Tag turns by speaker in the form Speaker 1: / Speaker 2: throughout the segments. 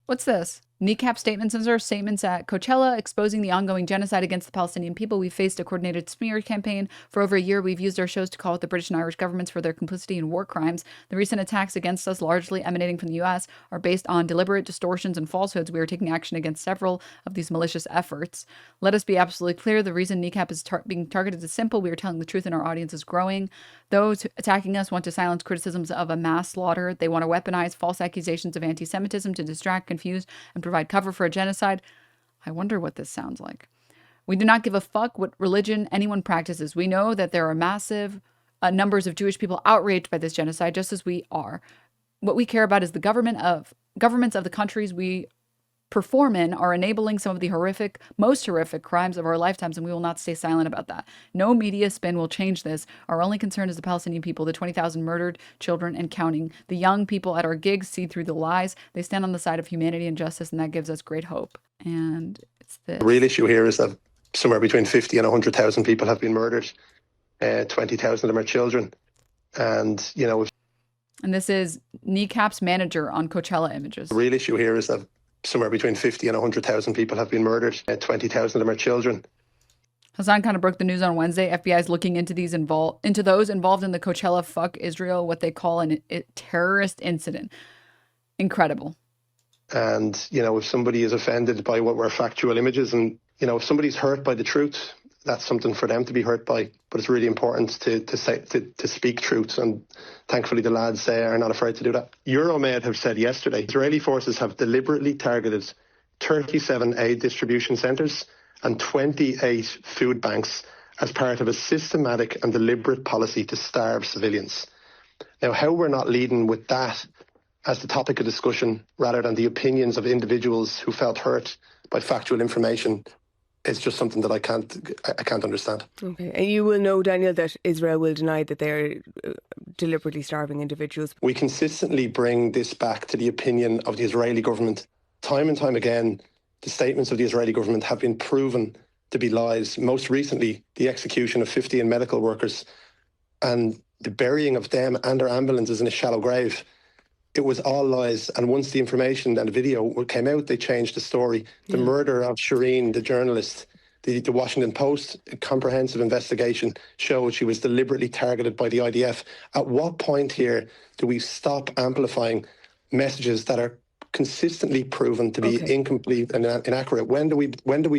Speaker 1: What's this? Kneecap statements and statements at Coachella exposing the ongoing genocide against the Palestinian people. We've faced a coordinated smear campaign for over a year. We've used our shows to call out the British and Irish governments for their complicity in war crimes. The recent attacks against us, largely emanating from the U.S., are based on deliberate distortions and falsehoods. We are taking action against several of these malicious efforts. Let us be absolutely clear. The reason Kneecap is being targeted is simple. We are telling the truth and our audience is growing. Those attacking us want to silence criticisms of a mass slaughter. They want to weaponize false accusations of anti-Semitism to distract, confuse, and provide cover for a genocide. I wonder what this sounds like. We do not give a fuck what religion anyone practices. We know that there are massive numbers of Jewish people outraged by this genocide, just as we are. What we care about is the governments of the countries we perform in are enabling some of the most horrific crimes of our lifetimes, and we will not stay silent about that. No media spin will change this. Our only concern is the Palestinian people, the 20,000 murdered children and counting. The young people at our gigs see through the lies. They stand on the side of humanity and justice, and that gives us great hope. And it's this.
Speaker 2: The real issue here is that somewhere between 50 and 100,000 people have been murdered. 20,000 of them are children. And, you know...
Speaker 1: And this is Kneecap's manager on Coachella Images.
Speaker 2: The real issue here is that somewhere between 50 and 100,000 people have been murdered. 20,000 of them are children.
Speaker 1: Hassan kind of broke the news on Wednesday. FBI is looking into those involved in the Coachella Fuck Israel, what they call a terrorist incident. Incredible.
Speaker 2: And, you know, if somebody is offended by what were factual images and, you know, if somebody's hurt by the truth, that's something for them to be hurt by. But it's really important to speak truth. And thankfully, the lads are not afraid to do that. Euromed have said yesterday, Israeli forces have deliberately targeted 37 aid distribution centres and 28 food banks as part of a systematic and deliberate policy to starve civilians. Now, how we're not leading with that as the topic of discussion rather than the opinions of individuals who felt hurt by factual information, it's just something that I can't understand.
Speaker 3: Okay, and you will know, Daniel, that Israel will deny that they're deliberately starving individuals.
Speaker 2: We consistently bring this back to the opinion of the Israeli government. Time and time again, the statements of the Israeli government have been proven to be lies. Most recently, the execution of 15 medical workers and the burying of them and their ambulances in a shallow grave. It was all lies. And once the information and the video came out, they changed the story. The murder of Shireen, the journalist, the Washington Post, a comprehensive investigation showed she was deliberately targeted by the IDF. At what point here do we stop amplifying messages that are consistently proven to be incomplete and inaccurate? When do we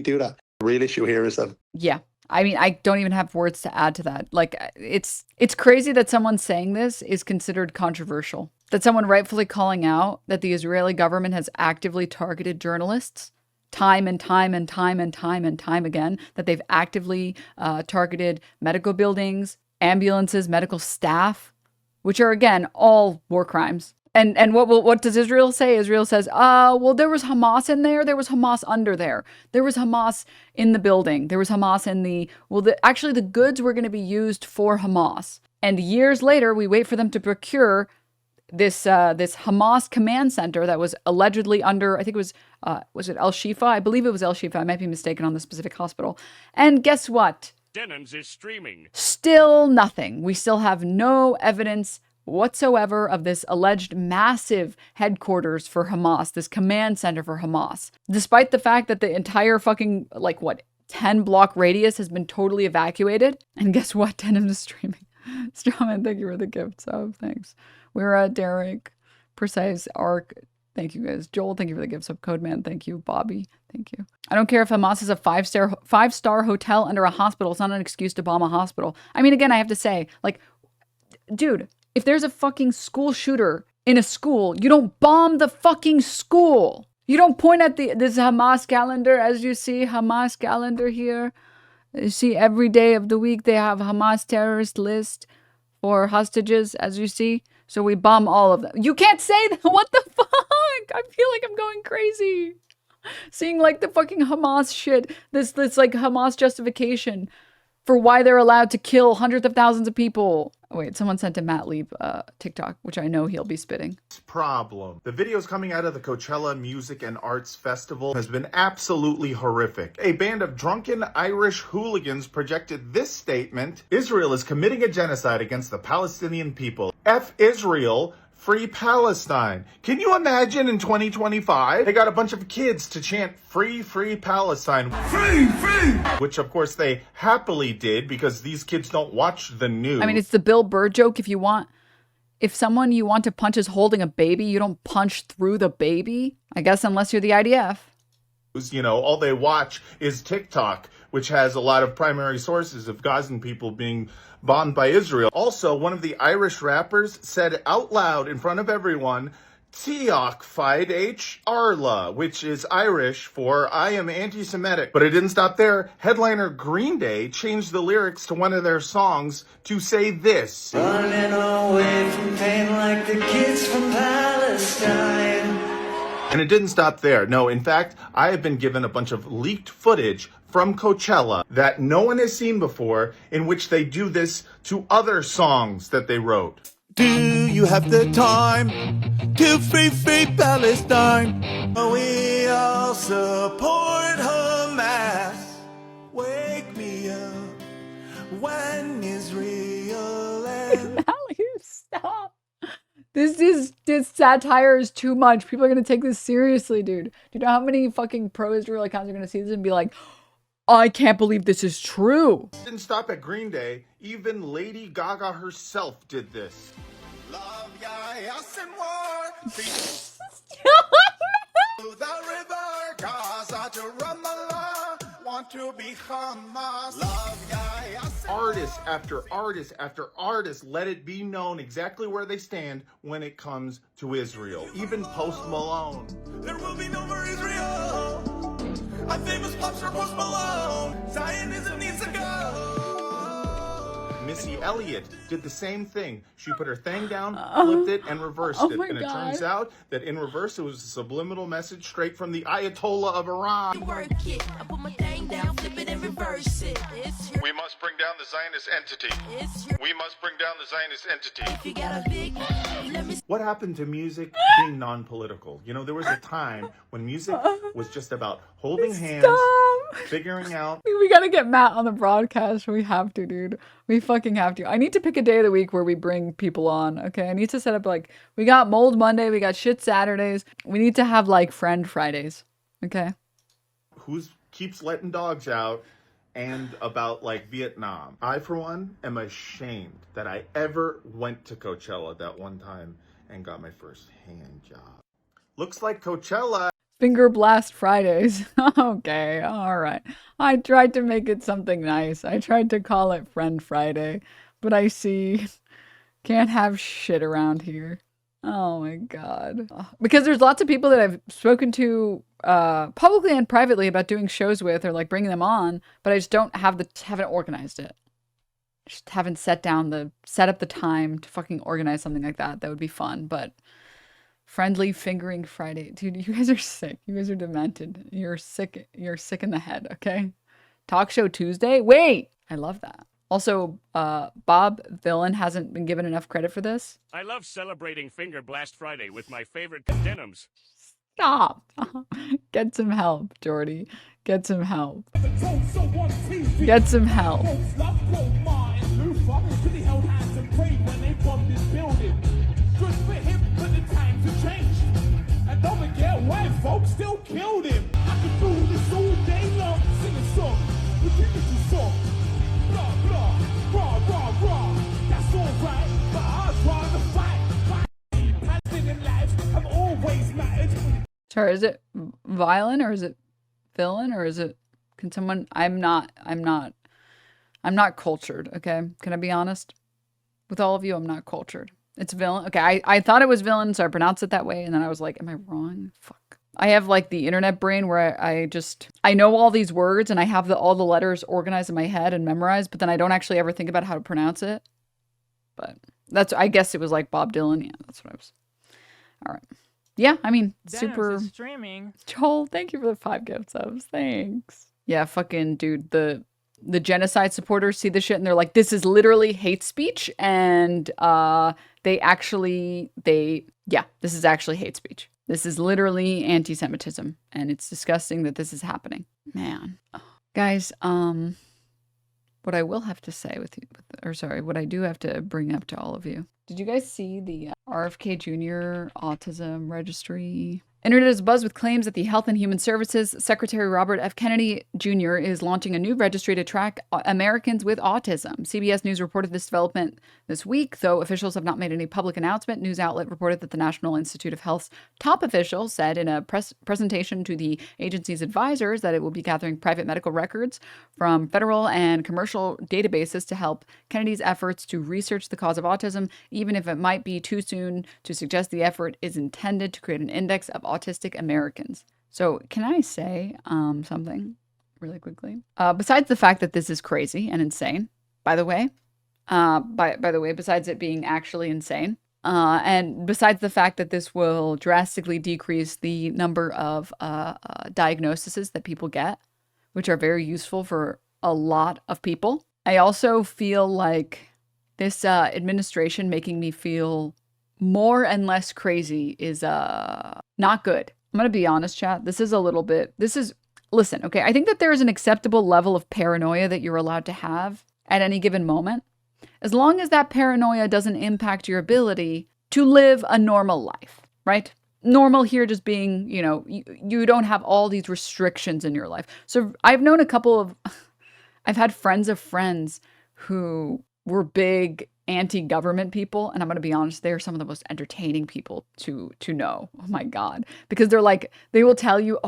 Speaker 2: do that? The real issue here is that...
Speaker 1: Yeah. I mean, I don't even have words to add to that. Like, it's crazy that someone saying this is considered controversial. That someone rightfully calling out that the Israeli government has actively targeted journalists time and time and time and time and time again, that they've actively targeted medical buildings, ambulances, medical staff, which are, again, all war crimes. And what does Israel say? Israel says, well, there was Hamas in there. There was Hamas under there. There was Hamas in the building. There was Hamas in actually the goods were going to be used for Hamas. And years later, we wait for them to procure this Hamas command center that was allegedly under, I think it was it El Shifa? I believe it was El Shifa. I might be mistaken on the specific hospital. And guess what?
Speaker 4: Denims is streaming.
Speaker 1: Still nothing. We still have no evidence whatsoever of this alleged massive headquarters for Hamas, this command center for Hamas, despite the fact that the entire fucking, 10 block radius has been totally evacuated. And guess what? Denims is streaming. Strawman, thank you for the gift sub. Thanks. We're Derek, Precise, Arc. Thank you guys. Joel, thank you for the gift sub. Codeman, thank you. Bobby, thank you. I don't care if Hamas is a five-star hotel under a hospital. It's not an excuse to bomb a hospital. I mean, again, I have to say, dude, if there's a fucking school shooter in a school, you don't bomb the fucking school. You don't point at this Hamas calendar, as you see, Hamas calendar here. You see every day of the week they have Hamas terrorist list for hostages, as you see. So we bomb all of them. You can't say that. What the fuck? I feel like I'm going crazy. Seeing the fucking Hamas shit. This Hamas justification for why they're allowed to kill hundreds of thousands of people. Oh, wait, someone sent to Matt Leap TikTok, which I know he'll be spitting.
Speaker 5: Problem. The videos coming out of the Coachella Music and Arts Festival has been absolutely horrific. A band of drunken Irish hooligans projected this statement: Israel is committing a genocide against the Palestinian people. F Israel. Free Palestine. Can you imagine in 2025? They got a bunch of kids to chant free, free Palestine. Free, free! Which of course they happily did because these kids don't watch the news.
Speaker 1: I mean, it's the Bill Burr joke. If someone you want to punch is holding a baby, you don't punch through the baby. I guess unless you're the IDF.
Speaker 5: You know, all they watch is TikTok, which has a lot of primary sources of Gazan people being bombed by Israel. Also, one of the Irish rappers said out loud in front of everyone, Tiach Fide H. Arla, which is Irish for I am anti-Semitic. But it didn't stop there. Headliner Green Day changed the lyrics to one of their songs to say this.
Speaker 4: Running away from pain like the kids from Palestine.
Speaker 5: And it didn't stop there. No, in fact, I have been given a bunch of leaked footage from Coachella that no one has seen before, in which they do this to other songs that they wrote.
Speaker 6: Do you have the time to free Palestine? We all support Hamas. Wake me up when Israel ends.
Speaker 1: Stop. This satire is too much. People are gonna take this seriously, dude. Do you know how many fucking pro-Israel accounts are gonna see this and be like, I can't believe this is true.
Speaker 5: Didn't stop at Green Day. Even Lady Gaga herself did this.
Speaker 6: Love Yas and war. The river Gaza to Ramallah. Want to be Hamas. Love Yas.
Speaker 5: Artist after artist after artist let it be known exactly where they stand when it comes to Israel. Even Post Malone.
Speaker 6: There will be no more Israel. My famous pops are Post Malone. Zionism needs to go.
Speaker 5: Missy Elliott did the same thing. She put her thing down, flipped it, and reversed it. And it turns out that in reverse, it was a subliminal message straight from the Ayatollah of Iran.
Speaker 7: Work it. I put my thing down, flip it, and reverse it.
Speaker 5: We must bring down the Zionist entity. We must bring down the Zionist entity.
Speaker 7: If you got a big, let me.
Speaker 5: What happened to music being non-political? You know, there was a time when music was just about holding hands, figuring out.
Speaker 1: We gotta get Matt on the broadcast. We have to, dude. We fucking have to. I need to pick a day of the week where we bring people on, okay? I need to set up, like, we got Mold Monday, we got Shit Saturdays. We need to have, like, Friend Fridays, okay?
Speaker 5: Who keeps letting dogs out, and about, like, Vietnam. I, for one, am ashamed that I ever went to Coachella that one time and got my first hand job. Looks like Coachella.
Speaker 1: Finger Blast Fridays. Okay, all right. I tried to make it something nice. I tried to call it Friend Friday, but I see can't have shit around here. Oh my God. Because there's lots of people that I've spoken to publicly and privately about doing shows with or like bringing them on, but I just haven't organized it. Just haven't set up the time to fucking organize something like that. That would be fun, but Friendly Fingering Friday. Dude, you guys are sick. You guys are demented. You're sick. You're sick in the head, okay? Talk Show Tuesday? Wait! I love that. Also, Bob Villain hasn't been given enough credit for this.
Speaker 8: I love celebrating Finger Blast Friday with my favorite Denims.
Speaker 1: Stop! Get some help, Jordy. Get some help. Get some help.
Speaker 9: Don't forget, white folks still killed him. I could do this all day long, sing a song, ridiculous song. Blah, blah, rah, rah, rah. That's all right, but I'd rather fight. Palestinian lives have always mattered.
Speaker 1: Sorry, is it violent or is it villain or is it, can someone, I'm not cultured, okay? Can I be honest? With all of you, I'm not cultured. It's villain. Okay, I thought it was villain, so I pronounced it that way, and then I was like, am I wrong? Fuck. I have like the internet brain where I know all these words and I have all the letters organized in my head and memorized, but then I don't actually ever think about how to pronounce it. But I guess it was like Bob Dylan. Yeah, that's what I was. All right. Yeah, I mean, super.
Speaker 10: Denims is streaming.
Speaker 1: Joel, thank you for the 5 gift subs. Thanks. Yeah, fucking dude, the genocide supporters see the shit and they're like, this is literally hate speech, and this is actually hate speech. This is literally anti-Semitism, and it's disgusting that this is happening. Man. Guys, what I will have to say with you, what I do have to bring up to all of you. Did you guys see the RFK Jr. autism registry? Internet is abuzz with claims that the Health and Human Services Secretary Robert F. Kennedy Jr. is launching a new registry to track Americans with autism. CBS News reported this development this week, though officials have not made any public announcement. News outlet reported that the National Institute of Health's top official said in a presentation to the agency's advisors that it will be gathering private medical records from federal and commercial databases to help Kennedy's efforts to research the cause of autism, even if it might be too soon to suggest the effort is intended to create an index of autistic Americans. So can I say something really quickly? Besides the fact that this is crazy and insane, by the way, besides it being actually insane, and besides the fact that this will drastically decrease the number of diagnoses that people get, which are very useful for a lot of people, I also feel like this administration making me feel more and less crazy is not good. I'm going to be honest, chat. Listen, okay, I think that there is an acceptable level of paranoia that you're allowed to have at any given moment, as long as that paranoia doesn't impact your ability to live a normal life, right? Normal here just being, you don't have all these restrictions in your life. So I've known I've had friends of friends who were big anti-government people, and I'm going to be honest, they're some of the most entertaining people to know. Oh my God. Because they will tell you,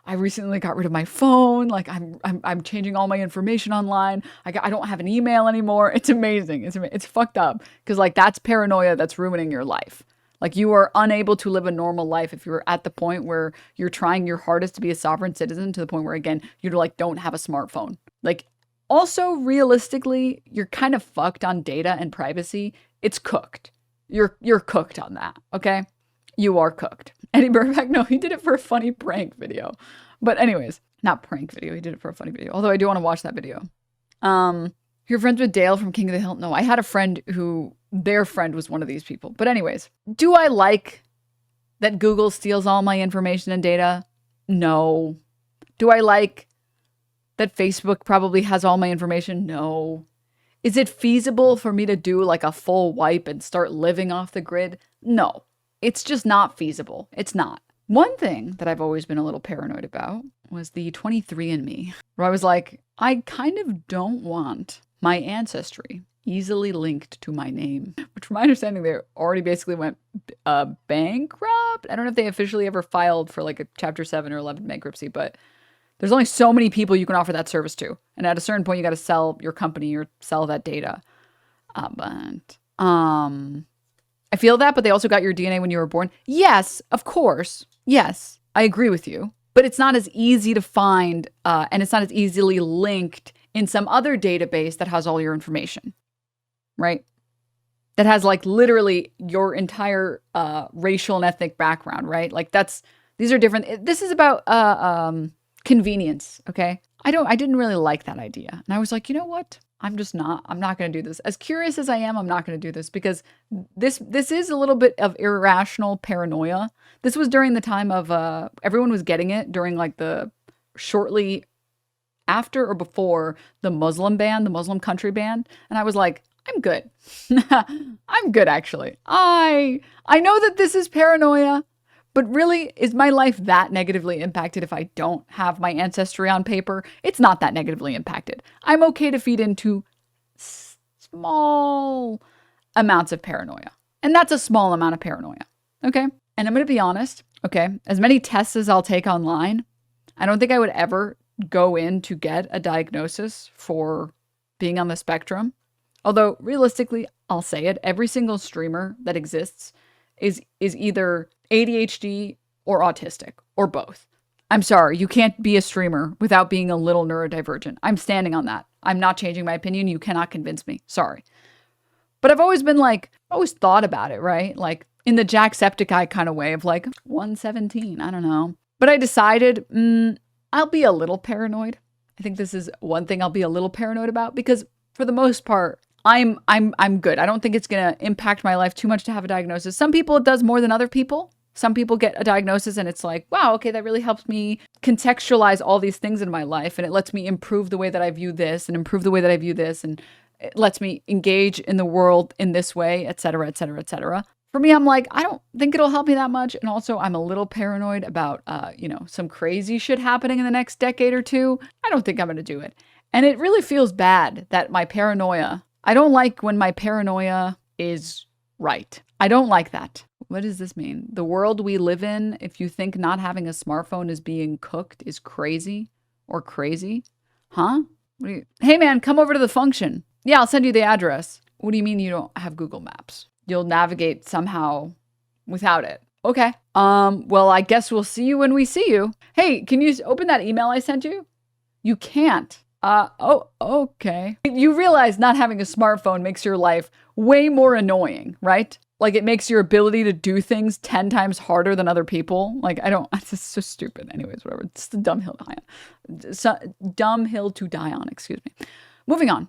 Speaker 1: I recently got rid of my phone. Like I'm changing all my information online. I don't have an email anymore. It's amazing. It's fucked up. Because that's paranoia that's ruining your life. Like you are unable to live a normal life if you're at the point where you're trying your hardest to be a sovereign citizen, to the point where, again, you don't have a smartphone. Also, realistically, you're kind of fucked on data and privacy. It's cooked. You're cooked on that, okay? You are cooked. Eddie Burback, no, he did it for a funny prank video. But anyways, not prank video. He did it for a funny video. Although I do want to watch that video. You're friends with Dale from King of the Hill? No, I had a friend who, their friend was one of these people. But anyways, do I like that Google steals all my information and data? No. Do I like that Facebook probably has all my information? No. Is it feasible for me to do a full wipe and start living off the grid? No. It's just not feasible. It's not. One thing that I've always been a little paranoid about was the 23andMe, where I was like, I kind of don't want my ancestry easily linked to my name, which from my understanding, they already basically went bankrupt. I don't know if they officially ever filed for a Chapter 7 or 11 bankruptcy, but there's only so many people you can offer that service to. And at a certain point, you got to sell your company or sell that data. I feel that, but they also got your DNA when you were born. Yes, of course. Yes, I agree with you. But it's not as easy to find, and it's not as easily linked in some other database that has all your information, right? That has literally your entire racial and ethnic background, right? These are different. This is about convenience, okay? I didn't really like that idea. And I was like, you know what? I'm not going to do this. As curious as I am, I'm not going to do this, because this is a little bit of irrational paranoia. This was during the time of, everyone was getting it during the shortly after or before the Muslim ban, the Muslim country ban. And I was like, I'm good. I'm good, actually. I know that this is paranoia. But really, is my life that negatively impacted if I don't have my ancestry on paper? It's not that negatively impacted. I'm okay to feed into small amounts of paranoia. And that's a small amount of paranoia, okay? And I'm going to be honest, okay? As many tests as I'll take online, I don't think I would ever go in to get a diagnosis for being on the spectrum. Although, realistically, I'll say it, every single streamer that exists is either ADHD or autistic, or both. I'm sorry, you can't be a streamer without being a little neurodivergent. I'm standing on that. I'm not changing my opinion. You cannot convince me. Sorry. But I've always been always thought about it, right? In the Jacksepticeye kind of way of 117, I don't know. But I decided, I'll be a little paranoid. I think this is one thing I'll be a little paranoid about, because for the most part, I'm good. I don't think it's going to impact my life too much to have a diagnosis. Some people it does more than other people. Some people get a diagnosis and it's like, wow, okay, that really helps me contextualize all these things in my life. And it lets me improve the way that I view this and improve the way that I view this. And it lets me engage in the world in this way, et cetera, et cetera, et cetera. For me, I'm like, I don't think it'll help me that much. And also, I'm a little paranoid about, some crazy shit happening in the next decade or two. I don't think I'm going to do it. And it really feels bad that my paranoia, I don't like when my paranoia is right. I don't like that. What does this mean? The world we live in, if you think not having a smartphone is being cooked, is crazy or crazy? Huh? Hey man, come over to the function. Yeah, I'll send you the address. What do you mean you don't have Google Maps? You'll navigate somehow without it. Okay. Well, I guess we'll see you when we see you. Hey, can you open that email I sent you? You can't. Okay. You realize not having a smartphone makes your life way more annoying, right? Like it makes your ability to do things 10 times harder than other people. Like it's just so stupid. Anyways, whatever. It's the dumb hill to die on. Excuse me. Moving on.